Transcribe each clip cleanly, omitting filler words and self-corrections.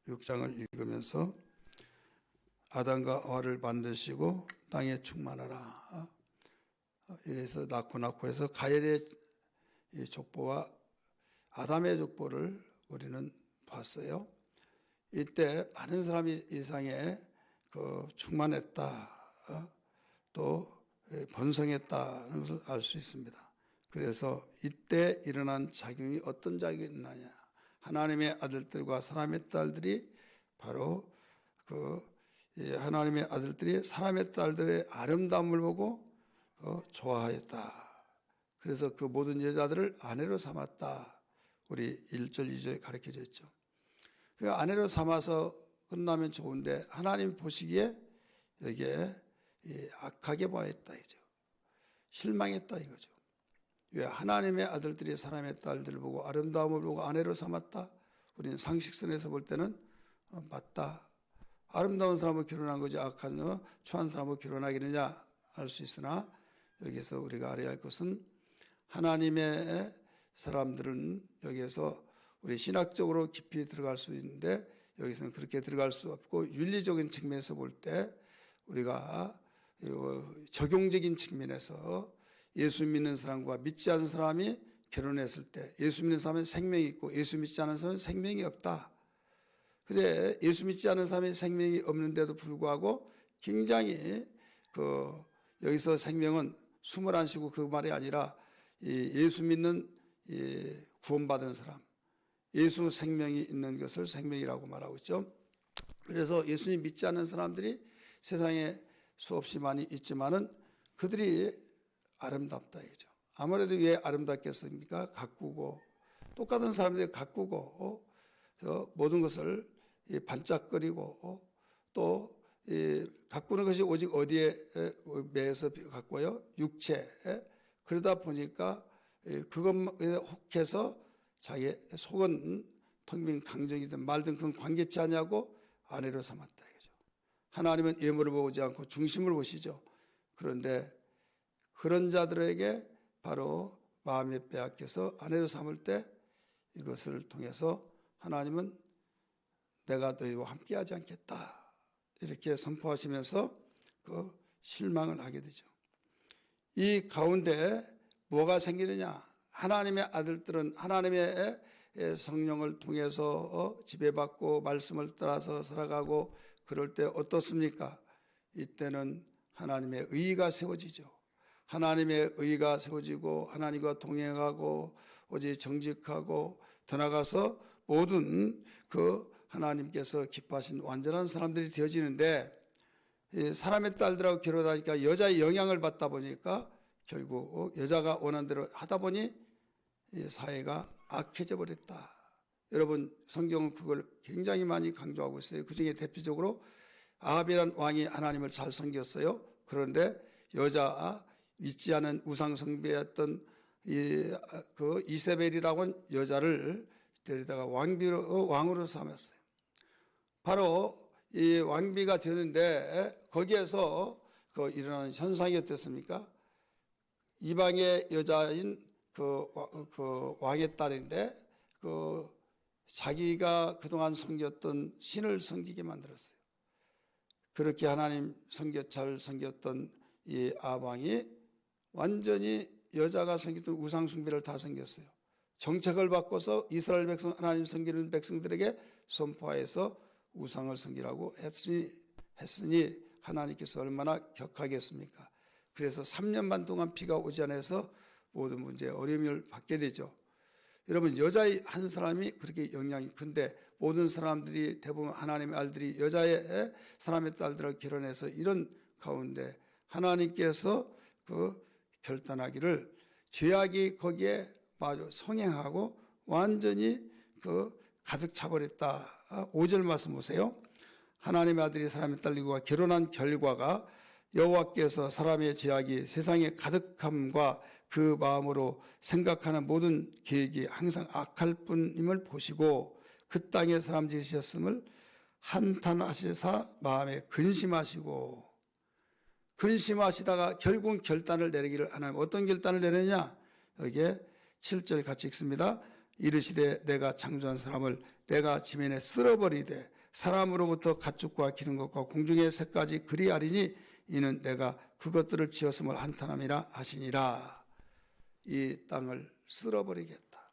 6장을 읽으면서 아담과 하와를 만드시고 땅에 충만하라. 이래서 낳고 해서 가엘의 족보와 아담의 족보를 우리는 봤어요. 이때 많은 사람이 이상에 충만했다, 또 번성했다는 것을 알 수 있습니다. 그래서 이때 일어난 작용이 어떤 작용이 있느냐? 하나님의 아들들과 사람의 딸들이 바로 하나님의 아들들이 사람의 딸들의 아름다움을 보고 좋아하였다. 그래서 그 모든 여자들을 아내로 삼았다. 우리 1절, 2절에 가르쳐져 있죠. 그 아내로 삼아서 끝나면 좋은데 하나님 보시기에 여기에 악하게 보았다 이죠. 실망했다 이거죠. 왜 하나님의 아들들이 사람의 딸들을 보고 아름다움을 보고 아내로 삼았다? 우리는 상식선에서 볼 때는 맞다. 아름다운 사람하고 결혼한 거지 악한 추한 사람하고 결혼하겠느냐 할 수 있으나 여기서 우리가 알아야 할 것은 하나님의 사람들은 여기에서 우리 신학적으로 깊이 들어갈 수 있는데 여기서는 그렇게 들어갈 수 없고 윤리적인 측면에서 볼 때 우리가 적용적인 측면에서 예수 믿는 사람과 믿지 않는 사람이 결혼했을 때 예수 믿는 사람은 생명이 있고 예수 믿지 않는 사람은 생명이 없다. 그런데 예수 믿지 않는 사람이 생명이 없는데도 불구하고 굉장히 여기서 생명은 숨을 안 쉬고 그 말이 아니라 예수 믿는 구원받은 사람, 예수 생명이 있는 것을 생명이라고 말하고 있죠. 그래서 예수님 믿지 않는 사람들이 세상에 수없이 많이 있지만은 그들이 아름답다 이죠. 아무래도 왜 아름답겠습니까? 가꾸고 똑같은 사람들이 가꾸고 모든 것을 반짝거리고 또 가꾸는 것이 오직 어디에 매여서 가꾸어요? 육체. 그러다 보니까 그것에 혹해서 자기 속은 텅 빈 강정이든 말든 그건 관계치 않냐고 아내로 삼았다 이거죠. 하나님은 외모를 보지 않고 중심을 보시죠. 그런데 그런 자들에게 바로 마음에 빼앗겨서 아내로 삼을 때 이것을 통해서 하나님은 내가 너희와 함께하지 않겠다 이렇게 선포하시면서 실망을 하게 되죠. 이 가운데 뭐가 생기느냐? 하나님의 아들들은 하나님의 성령을 통해서 지배받고 말씀을 따라서 살아가고 그럴 때 어떻습니까? 이때는 하나님의 의의가 세워지죠. 하나님의 의의가 세워지고 하나님과 동행하고 오직 정직하고 더 나아가서 모든 하나님께서 기뻐하신 완전한 사람들이 되어지는데 사람의 딸들하고 결혼하니까 여자의 영향을 받다 보니까 결국 여자가 원하는 대로 하다 보니 사회가 악해져 버렸다. 여러분 성경은 그걸 굉장히 많이 강조하고 있어요. 그중에 대표적으로 아합이라는 왕이 하나님을 잘 섬겼어요. 그런데 믿지 않은 우상 숭배했던 이세벨이라고 하는 여자를 데리다가 왕으로 삼았어요. 바로 이 왕비가 되는데 거기에서 일어나는 현상이 어땠습니까? 이방의 여자인 왕의 딸인데 자기가 그동안 섬겼던 신을 섬기게 만들었어요. 그렇게 하나님 잘 섬겼던 이 아방이 완전히 여자가 섬겼던 우상 숭배를 다 섬겼어요. 정책을 바꿔서 이스라엘 백성 하나님 섬기는 백성들에게 선포해서 우상을 섬기라고 했으니 하나님께서 얼마나 격하겠습니까? 그래서 3년 반 동안 비가 오지 않아서 모든 문제에 어려움을 받게 되죠. 여러분 여자의 한 사람이 그렇게 영향이 큰데 모든 사람들이 대부분 하나님의 아들들이 여자의 사람의 딸들을 결혼해서 이런 가운데 하나님께서 결단하기를 죄악이 거기에 마주 성행하고 완전히 가득 차버렸다. 5절 말씀 보세요. 하나님의 아들이 사람의 딸과 결혼한 결과가 여호와께서 사람의 죄악이 세상에 가득함과 그 마음으로 생각하는 모든 계획이 항상 악할 뿐임을 보시고 그 땅에 사람 지으셨음을 한탄하시사 마음에 근심하시다가 결국 결단을 내리기를 하나님 어떤 결단을 내리느냐? 여기에 7절 같이 읽습니다. 이르시되 내가 창조한 사람을 내가 지면에 쓸어버리되 사람으로부터 가축과 기른 것과 공중의 새까지 그리 아리니 이는 내가 그것들을 지었음을 한탄함이라 하시니라. 이 땅을 쓸어버리겠다.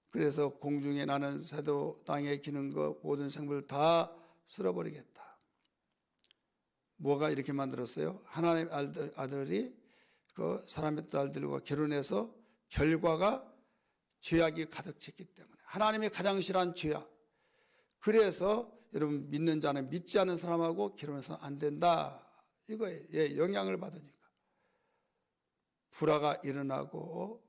그래서 공중에 나는 새도 땅에 기는 것 모든 생물 다 쓸어버리겠다. 뭐가 이렇게 만들었어요? 하나님의 아들이 그 사람의 딸들과 결혼해서 결과가 죄악이 가득 찼기 때문에 하나님이 가장 싫어하는 죄악. 그래서 여러분 믿는 자는 믿지 않는 사람하고 결혼해서는 안 된다. 이거에 영향을 받으니까 불화가 일어나고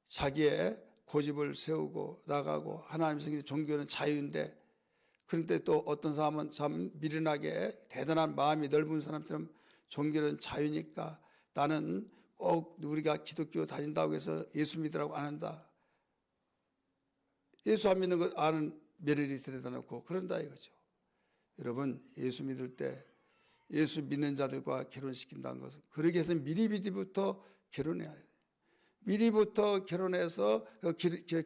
자기의 고집을 세우고 나가고 하나님 성경의 종교는 자유인데 그런데 또 어떤 사람은 참 미련하게 대단한 마음이 넓은 사람처럼 종교는 자유니까 나는 꼭 우리가 기독교 다닌다고 해서 예수 믿으라고 안 한다. 예수 안 믿는 거 아는 며느리 들여다 놓고 그런다 이거죠. 여러분 예수 믿을 때 예수 믿는 자들과 결혼시킨다는 것은 그러기 위해서 미리부터 결혼해야 돼요. 미리부터 결혼해서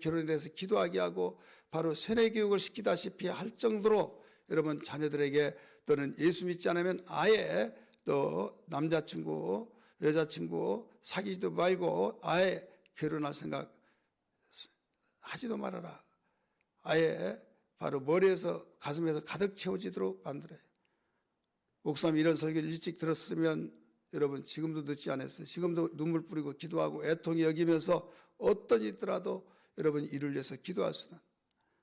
결혼에 대해서 기도하게 하고 바로 세뇌교육을 시키다시피 할 정도로 여러분 자녀들에게 또는 예수 믿지 않으면 아예 또 남자친구 여자친구 사귀지도 말고 아예 결혼할 생각 하지도 말아라. 아예 바로 머리에서 가슴에서 가득 채워지도록 만들어요. 목사님 이런 설교를 일찍 들었으면 여러분 지금도 늦지 않았어요. 지금도 눈물 뿌리고 기도하고 애통이 여기면서 어떤 일이 있더라도 여러분 이를 위해서 기도할 수는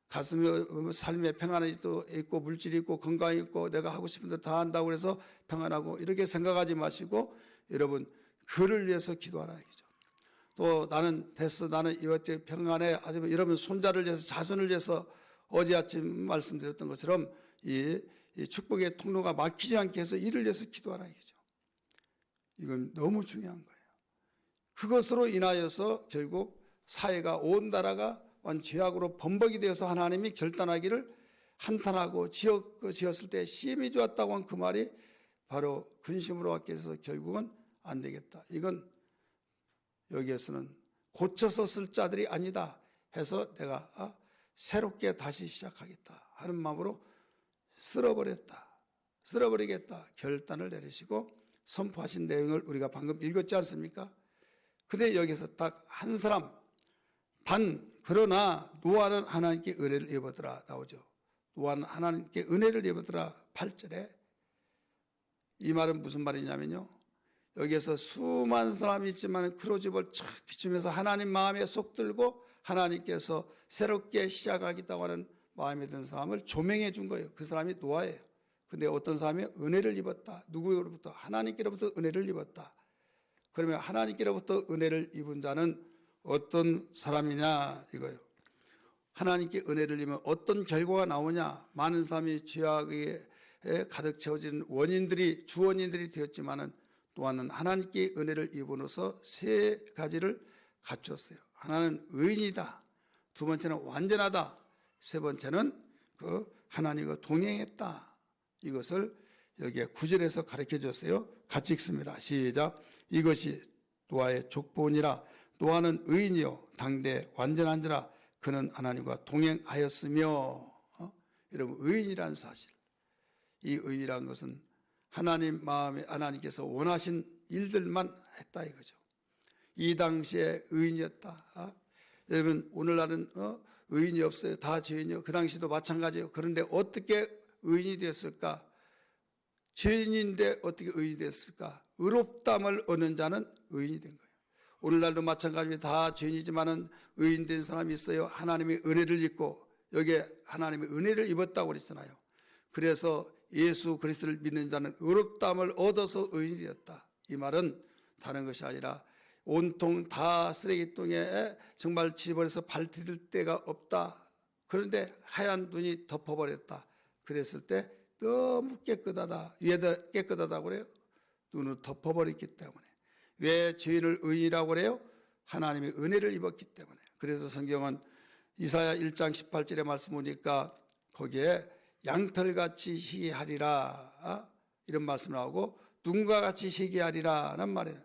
가슴에 삶의 평안이 또 있고 물질이 있고 건강이 있고 내가 하고 싶은 대로 다 한다고 해서 평안하고 이렇게 생각하지 마시고 여러분 그를 위해서 기도하라 이거죠. 또 나는 됐어 나는 이것저것 평안해 하지만 여러분 손자를 위해서 자손을 위해서 어제 아침 말씀드렸던 것처럼 이 축복의 통로가 막히지 않게 해서 이를 위해서 기도하라 이거죠. 이건 너무 중요한 거예요. 그것으로 인하여서 결국 사회가 온 나라가 죄악으로 범벅이 되어서 하나님이 결단하기를 한탄하고 지었을 때 시험이 좋았다고 한 그 말이 바로 근심으로 왔게 해서 결국은 안 되겠다. 이건 여기에서는 고쳐서 쓸 자들이 아니다 해서 내가 새롭게 다시 시작하겠다 하는 마음으로 쓸어버리겠다 결단을 내리시고 선포하신 내용을 우리가 방금 읽었지 않습니까? 근데 여기서 딱 한 사람 그러나 노아는 하나님께 은혜를 입었더라 나오죠. 노아는 하나님께 은혜를 입었더라 8절에 이 말은 무슨 말이냐면요. 여기에서 수많은 사람이 있지만 크로집을 촥 비추면서 하나님 마음에 쏙 들고 하나님께서 새롭게 시작하겠다고 하는 마음에 든 사람을 조명해 준 거예요. 그 사람이 노아예요. 근데 어떤 사람이 은혜를 입었다. 누구로부터? 하나님께로부터 은혜를 입었다. 그러면 하나님께로부터 은혜를 입은 자는 어떤 사람이냐 이거예요. 하나님께 은혜를 입으면 어떤 결과가 나오냐. 많은 사람이 죄악에 가득 채워진 주원인들이 되었지만은 또한 하나님께 은혜를 입으로써 세 가지를 갖췄어요. 하나는 의인이다. 두 번째는 완전하다. 세 번째는 그 하나님과 동행했다. 이것을 여기에 9절에서 가르쳐 줬어요. 같이 읽습니다. 시작. 이것이 노아의 족보니라. 노아는 의인이요 당대 완전한 자라. 그는 하나님과 동행하였으며. 여러분 의인이라는 사실. 이 의인이라는 것은 하나님 마음에 하나님께서 원하신 일들만 했다 이거죠. 이 당시에 의인이었다. 여러분 오늘날은 의인이 없어요. 다 죄인이요. 그 당시도 마찬가지예요. 그런데 어떻게 의인이 됐을까? 죄인인데 어떻게 의인이 됐을까? 의롭담을 얻는 자는 의인이 된 거예요. 오늘날도 마찬가지로 다 죄인이지만은 의인된 사람이 있어요. 하나님의 은혜를 입고 여기에 하나님의 은혜를 입었다고 그랬잖아요. 그래서 예수 그리스도를 믿는 자는 의롭담을 얻어서 의인이 되었다. 이 말은 다른 것이 아니라 온통 다 쓰레기통에 정말 집어내서 발 디딜 데가 없다. 그런데 하얀 눈이 덮어버렸다. 그랬을 때 너무 깨끗하다. 왜 더 깨끗하다고 그래요? 눈을 덮어버렸기 때문에. 왜 죄인을 의인이라고 그래요? 하나님의 은혜를 입었기 때문에. 그래서 성경은 이사야 1장 18절의 말씀 보니까 거기에 양털같이 희귀하리라 이런 말씀을 하고 눈과 같이 희귀하리라는 말이에요.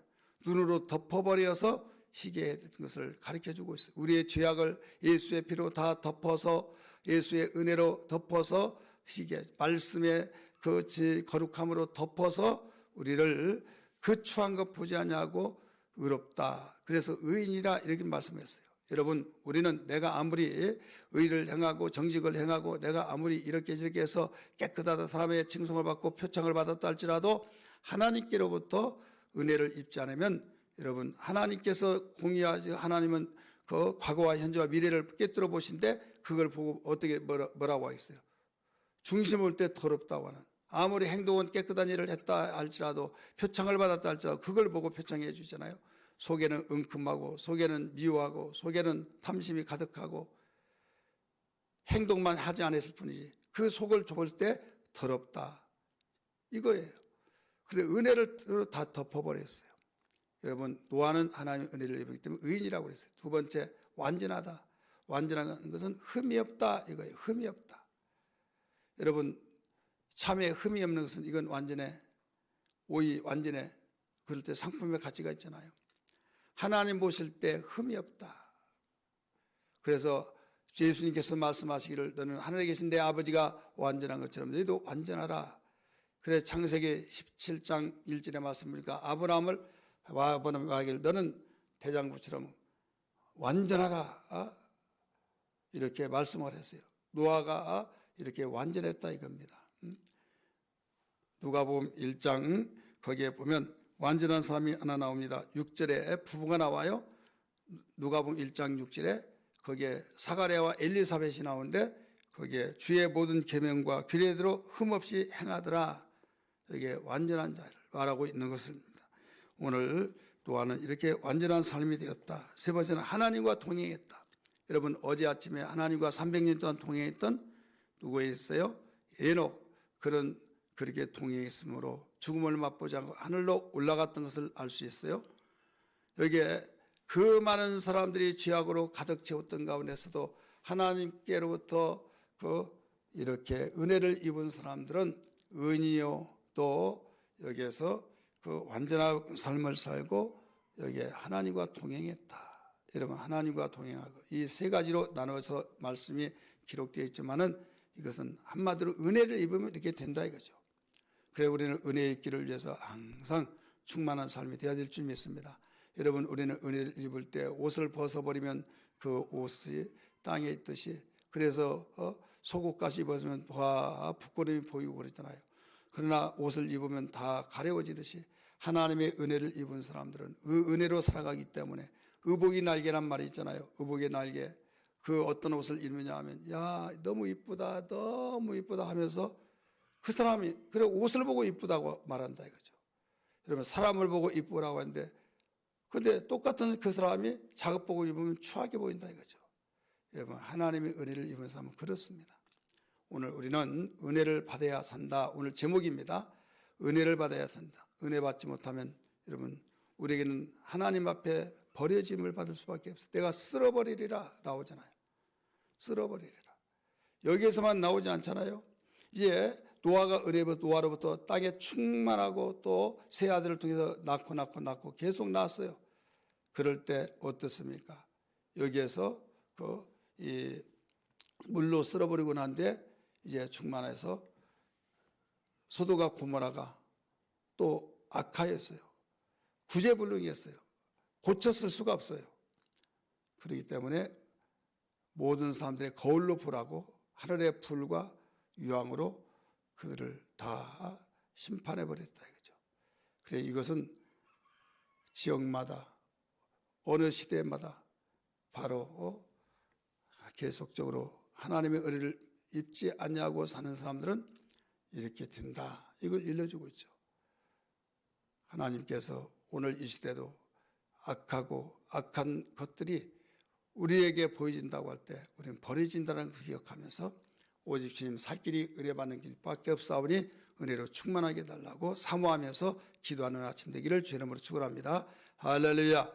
눈으로 덮어버려서 희귀했던 것을 가르쳐주고 있어요. 우리의 죄악을 예수의 피로 다 덮어서 예수의 은혜로 덮어서 시기에 말씀의 그 거룩함으로 덮어서 우리를 그 추한 것 보지 않냐고 의롭다. 그래서 의인이라 이렇게 말씀했어요. 여러분, 우리는 내가 아무리 의를 행하고 정직을 행하고 내가 아무리 이렇게 저렇게 해서 깨끗하다 사람의 칭송을 받고 표창을 받았다 할지라도 하나님께로부터 은혜를 입지 않으면 여러분, 하나님께서 공의하지, 하나님은 그 과거와 현재와 미래를 꿰뚫어 보신데 그걸 보고 어떻게 뭐라고 하겠어요? 중심 올 때 더럽다고 하는, 아무리 행동은 깨끗한 일을 했다 할지라도 표창을 받았다 할지라도 그걸 보고 표창해 주잖아요. 속에는 은큼하고 속에는 미워하고 속에는 탐심이 가득하고 행동만 하지 않았을 뿐이지 그 속을 볼 때 더럽다 이거예요. 그래서 은혜를 다 덮어버렸어요. 여러분, 노아는 하나님의 은혜를 입었기 때문에 의인이라고 그랬어요. 두 번째, 완전하다. 완전한 것은 흠이 없다 이거예요. 흠이 없다. 여러분, 참에 흠이 없는 것은 이건 완전해. 오이 완전해. 그럴 때 상품의 가치가 있잖아요. 하나님 보실 때 흠이 없다. 그래서 예수님께서 말씀하시기를 너는 하늘에 계신 내 아버지가 완전한 것처럼 너희도 완전하라. 그래서 창세기 17장 1절에 말씀 보니까 아브라함을 와기를 너는 대장부처럼 완전하라 이렇게 말씀을 했어요. 노아가 이렇게 완전했다 이겁니다. 누가복음 1장 거기에 보면 완전한 사람이 하나 나옵니다. 6절에 부부가 나와요. 누가복음 1장 6절에 거기에 사가랴와 엘리사벳이 나오는데 거기에 주의 모든 계명과 규례대로 흠없이 행하더라. 이게 완전한 자를 말하고 있는 것입니다. 오늘 노아는 이렇게 완전한 삶이 되었다. 세 번째는 하나님과 동행했다. 여러분, 어제 아침에 하나님과 300년 동안 동행했던 누구에 있어요? 에녹. 그렇게 동행했으므로 죽음을 맛보지 않고 하늘로 올라갔던 것을 알 수 있어요. 여기에 그 많은 사람들이 죄악으로 가득 채웠던 가운데서도 하나님께로부터 이렇게 은혜를 입은 사람들은 의인이요 또 여기에서 그 완전한 삶을 살고 여기에 하나님과 동행했다. 여러분, 하나님과 동행하고 이 세 가지로 나눠서 말씀이 기록되어 있지만은 이것은 한마디로 은혜를 입으면 이렇게 된다 이거죠. 그래 우리는 은혜 입기를 위해서 항상 충만한 삶이 되어야 될 줄 믿습니다. 여러분, 우리는 은혜를 입을 때 옷을 벗어버리면 그 옷이 땅에 있듯이 그래서 속옷까지 입었으면 부끄러움이 보이고 그러잖아요. 그러나 옷을 입으면 다 가려워지듯이 하나님의 은혜를 입은 사람들은 그 은혜로 살아가기 때문에 의복이 날개란 말이 있잖아요. 의복의 날개. 그 어떤 옷을 입느냐 하면 야 너무 이쁘다 너무 이쁘다 하면서 그 사람이 그래 옷을 보고 이쁘다고 말한다 이거죠. 여러분, 사람을 보고 이쁘라고 하는데 근데 똑같은 그 사람이 작업복을 입으면 추하게 보인다 이거죠. 여러분, 하나님의 은혜를 입은 사람은 그렇습니다. 오늘 우리는 은혜를 받아야 산다. 오늘 제목입니다. 은혜를 받아야 산다. 은혜 받지 못하면 여러분 우리에게는 하나님 앞에 버려짐을 받을 수밖에 없어요. 내가 쓸어버리리라 나오잖아요. 쓸어버리리라. 여기에서만 나오지 않잖아요. 이제 노아가 노아로부터 땅에 충만하고 또 세 아들을 통해서 낳고 계속 낳았어요. 그럴 때 어떻습니까? 여기에서 이 물로 쓸어버리고 난 뒤에 이제 충만해서 소돔과 고모라가 또 악하였어요. 구제불능이었어요. 고쳤을 수가 없어요. 그렇기 때문에 모든 사람들의 거울로 보라고 하늘의 불과 유황으로 그들을 다 심판해 버렸다 이거죠. 그래 이것은 지역마다 어느 시대마다 바로 계속적으로 하나님의 은혜를 입지 않냐고 사는 사람들은 이렇게 된다. 이걸 일러주고 있죠. 하나님께서 오늘 이 시대도 악하고 악한 것들이 우리에게 보여진다고 할 때 우리는 버려진다는 걸 기억하면서 오직 주님 살 길이 은혜받는 길밖에 없사오니 은혜로 충만하게 달라고 사모하면서 기도하는 아침 되기를 주의 이름으로 축원합니다. 할렐루야.